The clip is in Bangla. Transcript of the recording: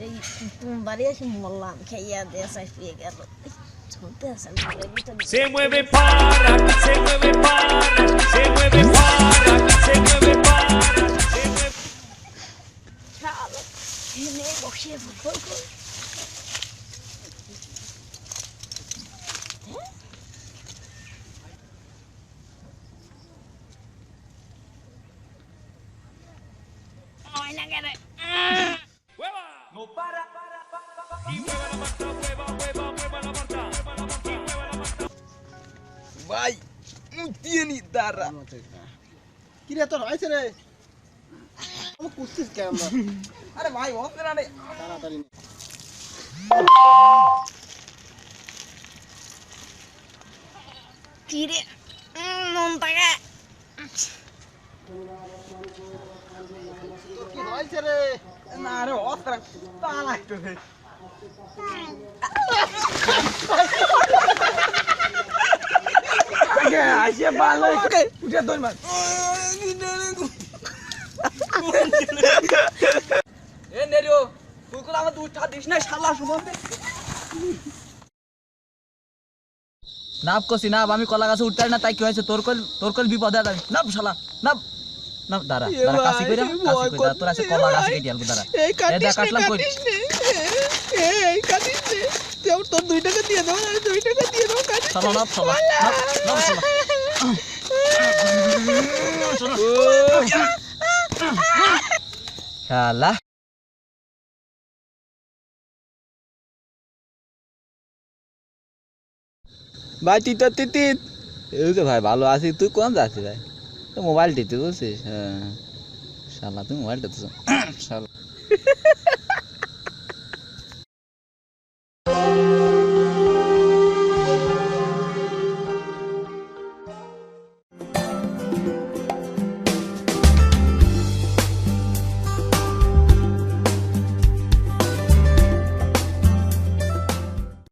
এই বাড়ি এসে বললাম খাইয়া দিয়ে সাইফিয়ে গেল চলতে আসেন Se mueve para, se mueve para, se mueve para, se mueve para, se mueve. Çağla. Ne boşaya futbol koy. Oyna gene. ¡Hueva! No para. Y mueva la manta, mueva la manta, mueva la manta. Y mueva la manta. ভাই মুতিয়ে নি দাঁড়া কি রে তোর হয়েছে রে আমি কুস্তিস কে আমরা আরে ভাই হচ্ছে না রে তাড়াতাড়ি নে। কি রে মন টাকা তোর কি হয়েছে রে না রে হচ্ছে না তা লাগতো রে আগে আসে ভালো ওকে উঠে দই মার এ নেরিও তুই কোলা আমার দুধ দিস না শালা সুমন্তে নাপ কষি নাপ আমি কলা গাছে উঠতে না তাই কি হয়েছে তোর কল বিপদ আছে নাপ শালা নাপ নাপ দাঁড়া দাঁড়া কাশি কইরা তোর আছে কলা গাছে কেটে আলবো দাঁড়া এই কাটলাম কই এই কাটিস নে তুই তোর 2 টাকা দিয়ে দাও আর 2 টাকা দিয়ে দাও কাটিস শালা নাপ শালা নাপ শালা শালা ভাই তিতি এই যে ভাই ভালো আছি তুই কোন যাচ্ছিস ভাই তো মোবাইল টিপতে বলছিস হ্যাঁ শালা তুই মোবাইল টিপতেছ শালা